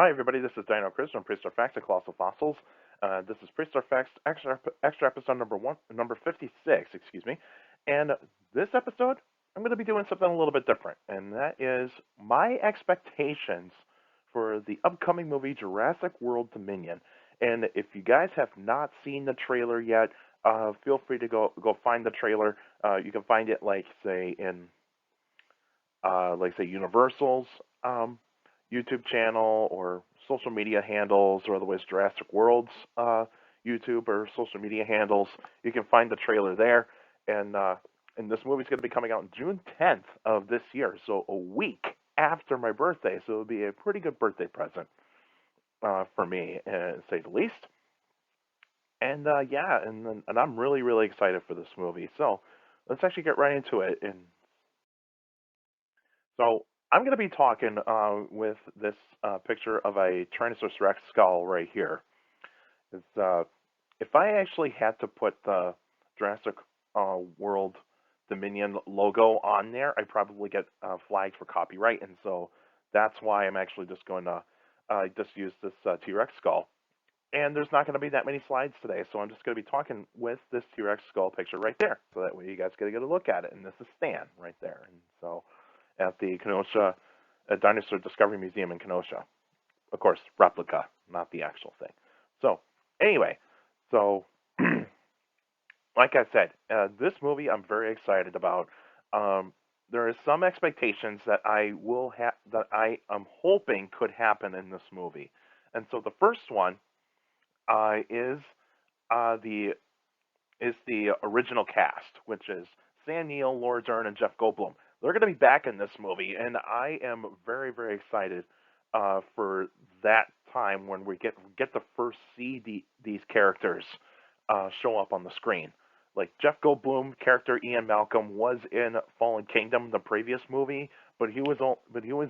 Hi, everybody. This is Dino Chris from Prehistoric Facts and Colossal Fossils. This is Prehistoric Facts extra episode number 56, excuse me. And this episode, I'm going to be doing something a little bit different, and that is my expectations for the upcoming movie Jurassic World Dominion. And if you guys have not seen the trailer yet, feel free to go find the trailer. You can find it, like say in Universal's YouTube channel or social media handles, or otherwise Jurassic World's YouTube or social media handles. You can find the trailer there, and this movie's going to be coming out on June 10th of this year, so a week after my birthday. So it'll be a pretty good birthday present for me, to say the least. And yeah, and I'm really excited for this movie. So let's actually get right into it. And so I'm going to be talking with this picture of a Tyrannosaurus Rex skull right here. It's, if I actually had to put the Jurassic World Dominion logo on there, I'd probably get flagged for copyright, and so that's why I'm actually just going to just use this T-Rex skull. And there's not going to be that many slides today, so I'm just going to be talking with this T-Rex skull picture right there, so that way you guys get to get a look at it. And this is Stan right there, and so at the Kenosha Dinosaur Discovery Museum in Kenosha. Of course, replica, not the actual thing. So, anyway, so like I said, this movie I'm very excited about. There is some expectations that I am hoping could happen in this movie, and so the first one is the original cast, which is Sam Neill, Laura Dern, and Jeff Goldblum. They're going to be back in this movie, and I am very excited for that time when we get to first see these characters show up on the screen. Like Jeff Goldblum character Ian Malcolm was in Fallen Kingdom, the previous movie, but he was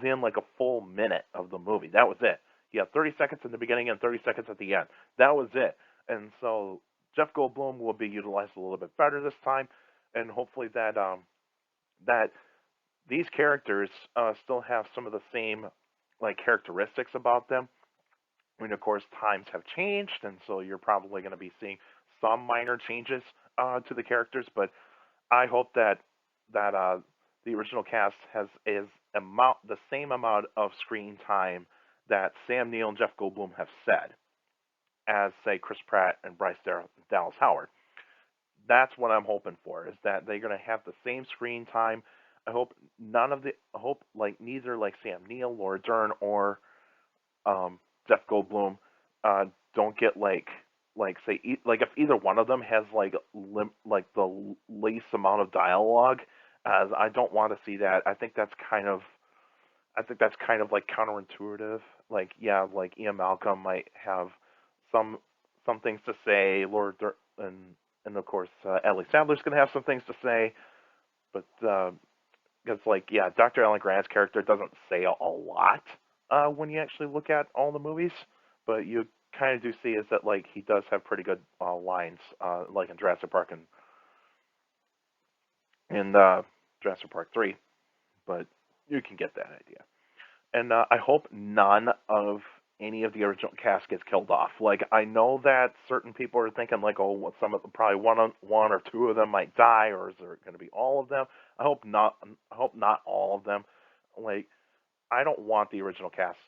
in like a full minute of the movie. That was it. He had 30 seconds in the beginning and 30 seconds at the end. That was it. And so Jeff Goldblum will be utilized a little bit better this time, and hopefully that these characters still have some of the same like characteristics about them. I mean, of course, times have changed, and so you're probably going to be seeing some minor changes to the characters. But I hope that the original cast has the same amount of screen time that Sam Neill and Jeff Goldblum have said, as say Chris Pratt and Bryce Dallas Howard. That's what I'm hoping for, is that they're going to have the same screen time. I hope neither like Sam Neill, Laura Dern, or Jeff Goldblum don't get like if either one of them has like the least amount of dialogue, as I don't want to see that. I think that's kind of like counterintuitive. Like yeah, like Ian Malcolm might have some things to say, Laura Dern, and of course Ellie Sadler's gonna have some things to say, but it's like yeah, Dr. Alan Grant's character doesn't say a lot when you actually look at all the movies, but you kind of do see is that like he does have pretty good lines, like in Jurassic Park and in Jurassic Park 3, but you can get that idea. And I hope none of any of the original cast gets killed off. Like I know that certain people are thinking like, oh, well, probably one or two of them might die, or is there going to be all of them? I hope not. I hope not all of them. Like I don't want the original cast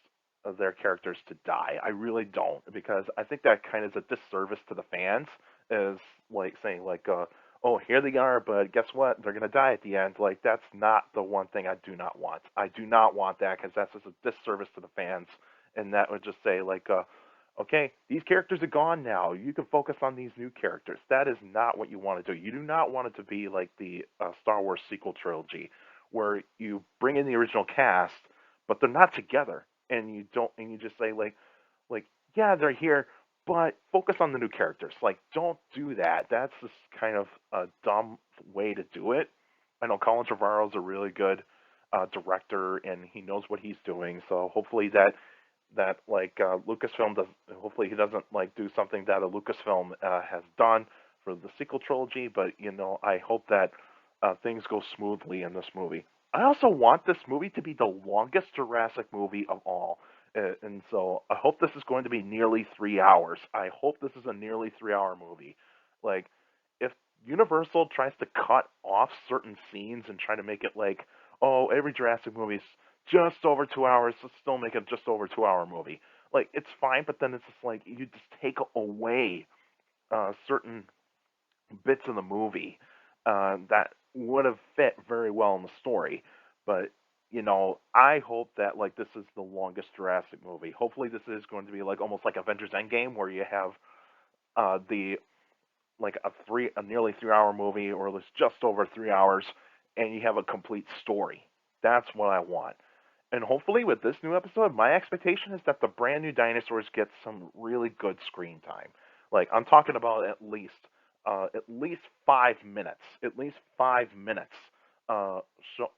of their characters to die. I really don't, because I think that kind of is a disservice to the fans. Is like saying like, oh, here they are, but guess what? They're gonna die at the end. Like that's not the one thing I do not want. I do not want that, because that's just a disservice to the fans, and that would just say like, okay, these characters are gone now. You can focus on these new characters. That is not what you want to do. You do not want it to be like the Star Wars sequel trilogy, where you bring in the original cast, but they're not together, and you just say like yeah, they're here, but focus on the new characters. Like don't do that. That's just kind of a dumb way to do it. I know Colin Trevorrow's a really good director, and he knows what he's doing. So hopefully that like Lucasfilm does. Hopefully he doesn't like do something that a Lucasfilm has done for the sequel trilogy. But I hope that things go smoothly in this movie. I also want this movie to be the longest Jurassic movie of all. And so I hope this is going to be nearly 3 hours. I hope this is a nearly 3 hour movie. Like, if Universal tries to cut off certain scenes and try to make it like, oh, every Jurassic movie's just over 2 hours, let's still make it just over 2 hour movie. Like, it's fine, but then it's just like you just take away certain bits of the movie that would have fit very well in the story. But I hope that like this is the longest Jurassic movie. Hopefully, this is going to be like almost like Avengers Endgame, where you have the like a nearly 3 hour movie, or at least just over 3 hours, and you have a complete story. That's what I want. And hopefully, with this new episode, my expectation is that the brand new dinosaurs get some really good screen time. Like I'm talking about at least 5 minutes, uh,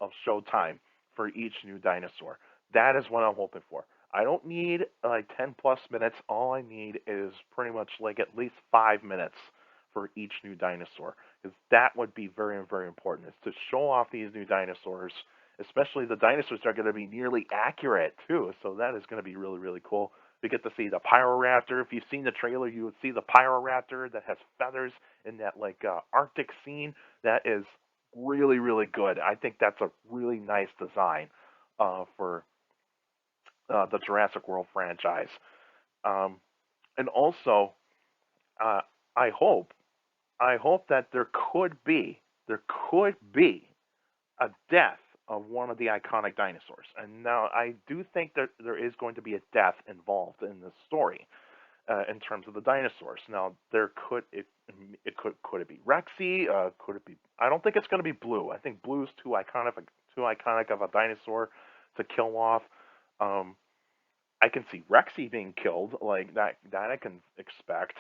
of show time for each new dinosaur. That is what I'm hoping for. I don't need like 10 plus minutes. All I need is pretty much like at least 5 minutes for each new dinosaur, because that would be very, very important. Is to show off these new dinosaurs, especially the dinosaurs are going to be nearly accurate too. So that is going to be really, really cool. We get to see the Pyroraptor. If you've seen the trailer, you would see the Pyroraptor that has feathers in that like Arctic scene. That is really, really good. I think that's a really nice design for the Jurassic World franchise. Um, and also, uh, I hope, I hope that there could be a death of one of the iconic dinosaurs. And now I do think that there is going to be a death involved in this story in terms of the dinosaurs. Now there could it be Rexy? Could it be? I don't think it's going to be Blue. I think Blue's too iconic of a dinosaur to kill off. Um, I can see Rexy being killed, like that. That I can expect.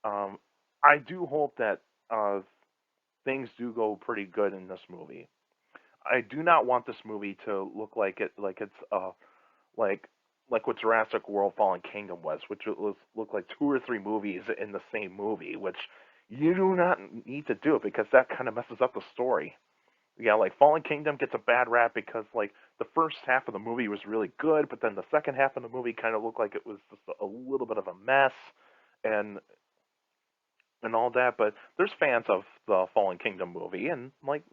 Um, I do hope that things do go pretty good in this movie. I do not want this movie to look like it's like like what Jurassic World Fallen Kingdom was, which was looked like two or three movies in the same movie, which you do not need to do it because that kind of messes up the story. Yeah, like Fallen Kingdom gets a bad rap because like the first half of the movie was really good, but then the second half of the movie kind of looked like it was just a little bit of a mess, and and all that. But there's fans of the Fallen Kingdom movie, and like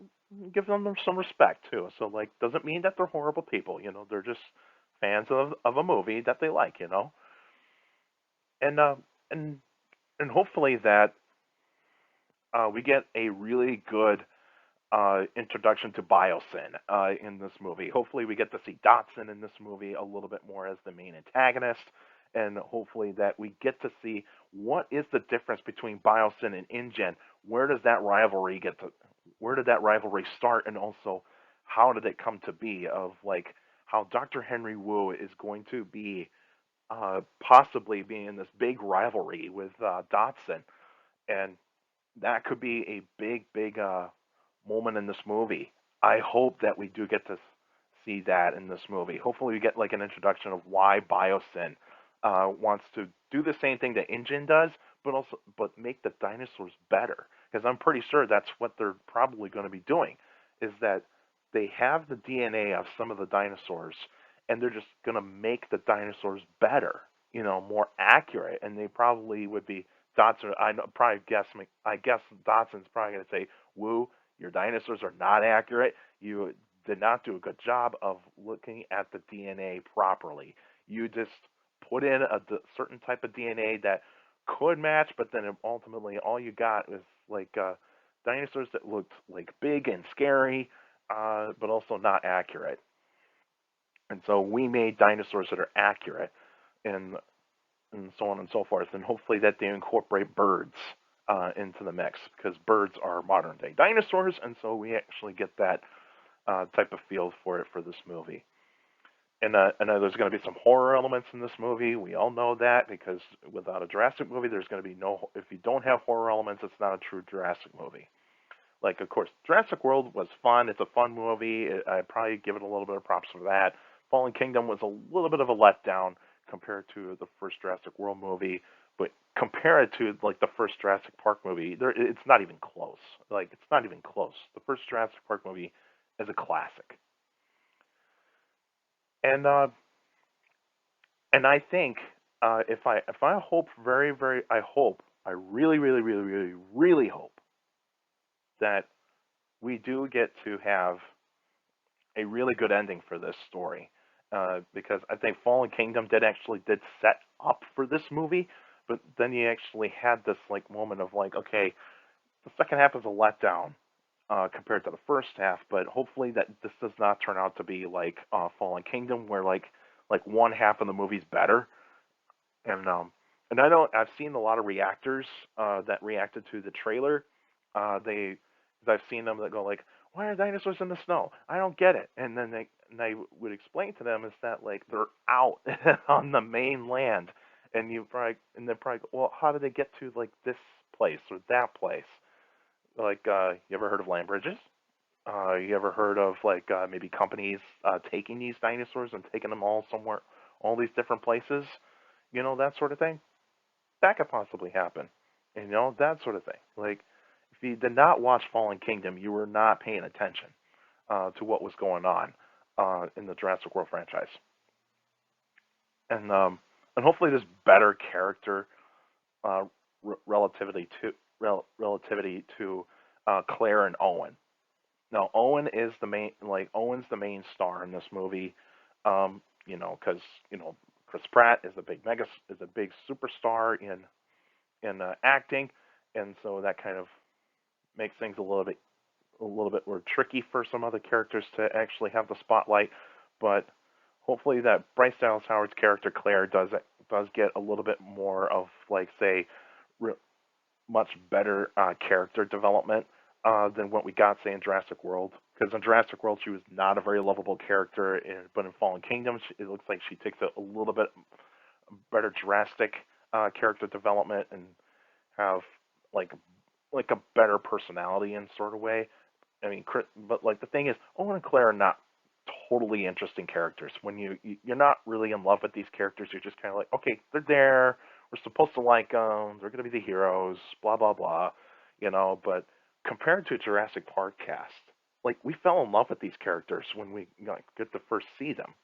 give them some respect too. So like doesn't mean that they're horrible people. They're just fans of a movie that they like. And and and hopefully that we get a really good introduction to Biosyn in this movie. Hopefully, we get to see Dotson in this movie a little bit more as the main antagonist, and hopefully that we get to see what is the difference between Biosyn and InGen. Where does that rivalry get to? Where did that rivalry start, and also how did it come to be? Of like how Dr. Henry Wu is going to be possibly being in this big rivalry with Dotson, and that could be a big, big moment in this movie. I hope that we do get to see that in this movie. Hopefully, we get like an introduction of why Biosyn wants to do the same thing that InGen does, but make the dinosaurs better. Because I'm pretty sure that's what they're probably going to be doing. Is that they have the DNA of some of the dinosaurs, and they're just going to make the dinosaurs better, more accurate, and they probably would be Dotson. I guess Dotson's probably going to say, "Woo, your dinosaurs are not accurate. You did not do a good job of looking at the DNA properly. You just put in a certain type of DNA that could match, but then ultimately all you got is like dinosaurs that looked like big and scary, but also not accurate. And so we made dinosaurs that are accurate, and so on and so forth. And hopefully that they incorporate birds into the mix, because birds are modern day dinosaurs, and so we actually get that type of feel for it for this movie. And I know there's going to be some horror elements in this movie. We all know that, because without a Jurassic movie, there's going to be no. If you don't have horror elements, it's not a true Jurassic movie. Like, of course, Jurassic World was fun. It's a fun movie. I'd probably give it a little bit of props for that. Fallen Kingdom was a little bit of a letdown compared to the first Jurassic World movie, but compare it to like the first Jurassic Park movie, it's not even close. Like, it's not even close. The first Jurassic Park movie is a classic. And And I think if I hope I hope I really really really really really hope that we do get to have a really good ending for this story, because I think Fallen Kingdom did set up for this movie, but then you actually had this like moment of like, okay, the second half is a letdown compared to the first half, but hopefully that this does not turn out to be like Fallen Kingdom, where like one half of the movie's better. And I know I've seen a lot of reactors that reacted to the trailer. They, I've seen them that go like, "Why are dinosaurs in the snow? I don't get it." And then they would explain to them is that like they're out on the mainland, and they're probably, well, how did they get to like this place or that place? Like, you ever heard of land bridges? You ever heard of like maybe companies taking these dinosaurs and taking them all somewhere, all these different places? That sort of thing. That could possibly happen. That sort of thing. Like, if you did not watch Fallen Kingdom, you were not paying attention to what was going on in the Jurassic World franchise. And hopefully this better character uh, relativity to Claire and Owen. Now, Owen's the main star in this movie, because Chris Pratt is a big superstar in acting, and so that kind of makes things a little bit more tricky for some other characters to actually have the spotlight. But hopefully, that Bryce Dallas Howard's character Claire does get a little bit more of like say re- much better character development than what we got, say, in Jurassic World. Because in Jurassic World, she was not a very lovable character, but in Fallen Kingdom, it looks like she takes a little bit better drastic character development and have like like a better personality in sort of way. I mean, but like the thing is, Owen and Claire are not totally interesting characters. When you're not really in love with these characters, you're just kind of like, okay, they're there. We're supposed to like them. They're going to be the heroes. Blah blah blah. But compared to Jurassic Park cast, like we fell in love with these characters when we get to first see them.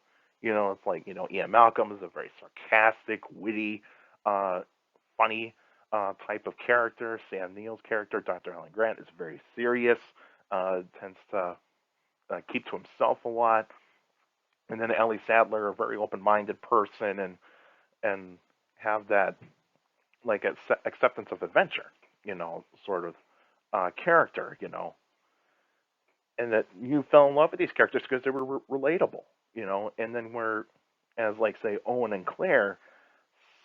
It's like Ian Malcolm is a very sarcastic, witty, uh, funny type of character. Sam Neill's character, Dr. Alan Grant, is very serious. Tends to keep to himself a lot. And then Ellie Sadler, a very open-minded person, and have that like acceptance of adventure, sort of character, and that you fell in love with these characters because they were relatable, and then we're as like say Owen and Claire,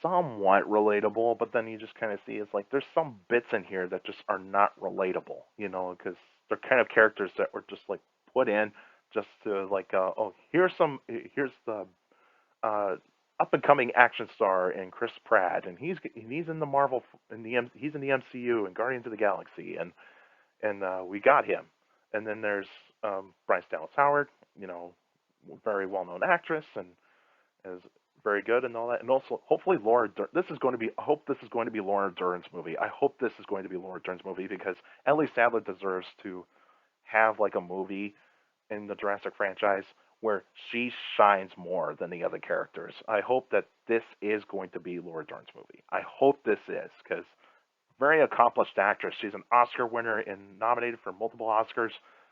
somewhat relatable, but then you just kind of see it's like there's some bits in here that just are not relatable, because they're kind of characters that were just like put in just to like, oh, here's the uh, up and coming action star in Chris Pratt, and he's in the he's in the MCU and Guardians of the Galaxy, and we got him, and then there's Bryce Dallas Howard, very well known actress and is very good and all that. And also, hopefully, This is going to be. I hope this is going to be Laura Dern's movie. I hope this is going to be Laura Dern's movie because Ellie Sadler deserves to have like a movie in the Jurassic franchise where she shines more than the other characters. I hope that this is going to be Laura Dern's movie. I hope this is because very accomplished actress. She's an Oscar winner and nominated for multiple Oscars.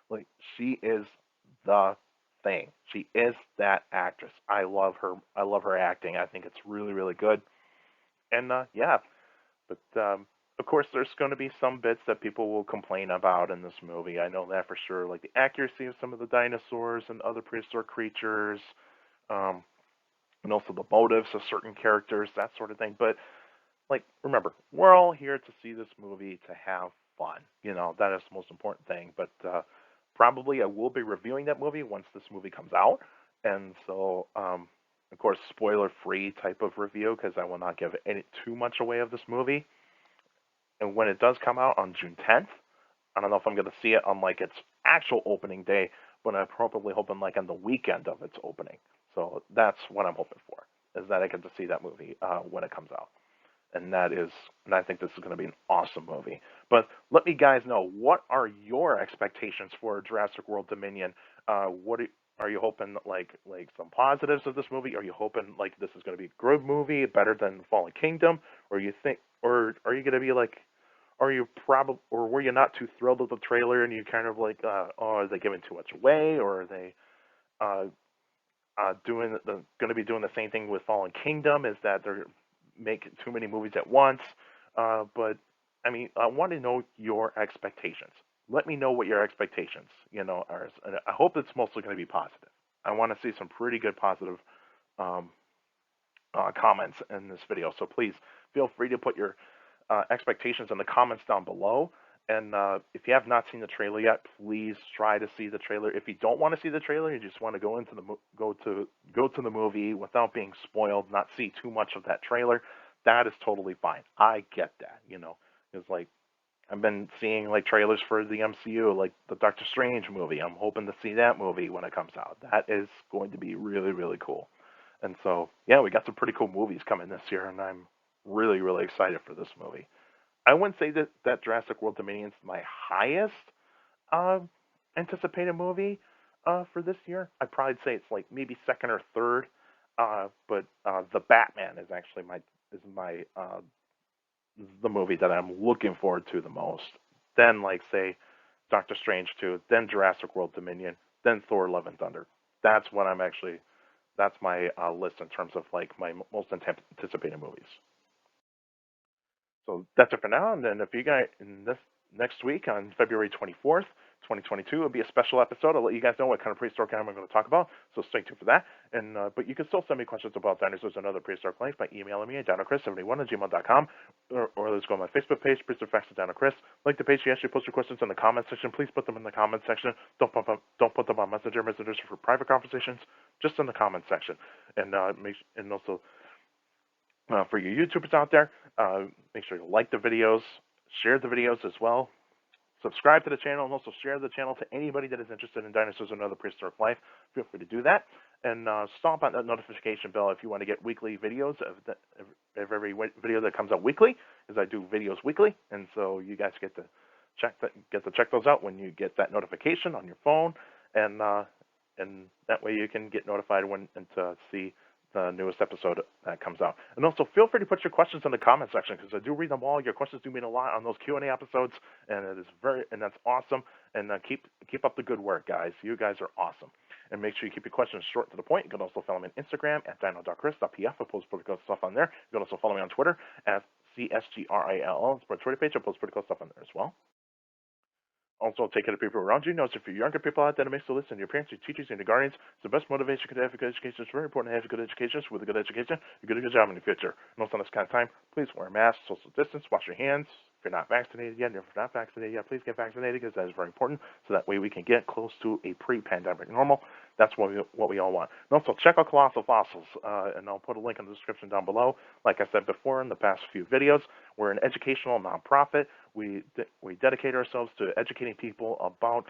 Like she is the thing. She is that actress. I love her. I love her acting. I think it's really, really good. And yeah, but of course, there's going to be some bits that people will complain about in this movie. I know that for sure. Like the accuracy of some of the dinosaurs and other prehistoric creatures, um, and also the motives of certain characters, that sort of thing. But like, remember, we're all here to see this movie to have fun. That is the most important thing. But probably I will be reviewing that movie once this movie comes out. And so, of course, spoiler free type of review because I will not give too much away of this movie. And when it does come out on June 10th, I don't know if I'm going to see it on like its actual opening day, but I'm probably hoping like on the weekend of its opening. So that's what I'm hoping for, is that I get to see that movie when it comes out. And I think this is going to be an awesome movie. But let me guys know, what are your expectations for Jurassic World Dominion? Are you hoping like some positives of this movie? Are you hoping like this is going to be a good movie, better than Fallen Kingdom, or you think, or are you going to be like, are you probably, or were you not too thrilled with the trailer and you kind of like, oh, are they giving too much away, or are they uh, doing going to be doing the same thing with Fallen Kingdom? Is that they're making too many movies at once? But I mean, I want to know your expectations. Let me know what your expectations, are. And I hope it's mostly going to be positive. I want to see some pretty good positive um, comments in this video. So please feel free to put your expectations in the comments down below. And if you have not seen the trailer yet, please try to see the trailer. If you don't want to see the trailer, you just want to go to the movie without being spoiled, not see too much of that trailer. That is totally fine. I get that. It's like I've been seeing like trailers for the MCU, like the Doctor Strange movie. I'm hoping to see that movie when it comes out. That is going to be really, really cool. And so, yeah, we got some pretty cool movies coming this year, and I'm really, really excited for this movie. I wouldn't say that Jurassic World Dominion is my highest uh, anticipated movie for this year. I'd probably say it's like maybe second or third. But The Batman is actually my the movie that I'm looking forward to the most. Then like say Doctor Strange 2, then Jurassic World Dominion, then Thor: Love and Thunder. That's what I'm actually. That's my list in terms of like my most anticipated movies. So that's it for now. And then if you guys in this next week on February 24th, 2022, it'll be a special episode. I'll let you guys know what kind of prehistoric animal I'm going to talk about. So stay tuned for that. And but you can still send me questions about dinosaurs and other prehistoric life by emailing me at dinochrist71@gmail.com, or let's go on my Facebook page, Prehistoric Facts with Dino Chris. Like the page, you actually post your questions in the comment section. Please put them in the comment section. Don't put them on Messenger. Messengers for private conversations. Just in the comment section. And and also for you YouTubers out there, make sure to like the videos, share the videos as well, subscribe to the channel, and also share the channel to anybody that is interested in dinosaurs and other prehistoric life. Feel free to do that. And stomp on that notification bell if you want to get weekly videos of every video that comes out weekly, because I do videos weekly, and so you guys get to check those out when you get that notification on your phone, and that way you can get notified when and to see the newest episode that comes out. And also feel free to put your questions in the comment section, because I do read them all. Your questions do mean a lot on those Q&A episodes, and that's awesome. And keep up the good work, guys. You guys are awesome. And make sure you keep your questions short to the point. You can also follow me on Instagram at dino.chris.pf. I post pretty cool stuff on there. You can also follow me on Twitter at CSGRILL. It's my Twitter page. I post pretty cool stuff on there as well. Also, take care of people around you. Notice if you're younger people out there that makes the list, and your parents, your teachers, and your guardians, it's the best motivation you could have for good education. It's very important to have a good education. So with a good education, you get a good job in the future. And also, in this kind of time, please wear a mask, social distance, wash your hands. If you're not vaccinated yet, and if you're not vaccinated yet, please get vaccinated, because that is very important. So that way we can get close to a pre-pandemic normal. That's what we all want. And also, check out Colossal Fossils, and I'll put a link in the description down below. Like I said before in the past few videos, we're an educational nonprofit. We dedicate ourselves to educating people about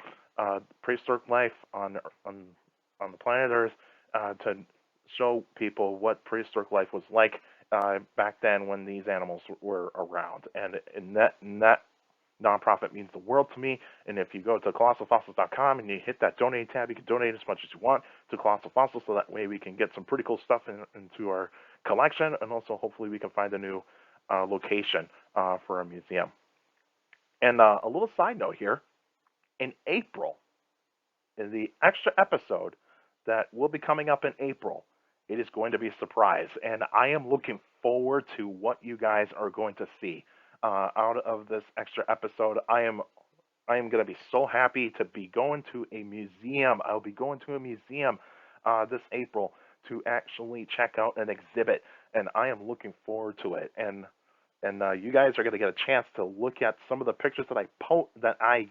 prehistoric life on the planet Earth, to show people what prehistoric life was like back then when these animals were around. And that nonprofit means the world to me. And if you go to colossalfossils.com and you hit that donate tab, you can donate as much as you want to Colossal Fossils, so that way we can get some pretty cool stuff into our collection, and also hopefully we can find a new location for a museum. And a little side note here, in April, in the extra episode that will be coming up in April, it is going to be a surprise. And I am looking forward to what you guys are going to see out of this extra episode. I am going to be so happy to be going to a museum. I'll be going to a museum this April to actually check out an exhibit, and I am looking forward to it. And you guys are going to get a chance to look at some of the pictures that I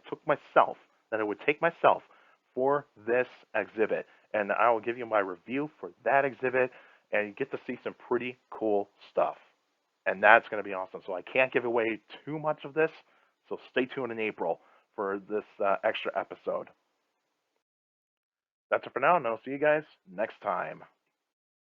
took myself, that I would take myself for this exhibit. And I will give you my review for that exhibit, and you get to see some pretty cool stuff. And that's going to be awesome. So I can't give away too much of this, so stay tuned in April for this extra episode. That's it for now, and I'll see you guys next time.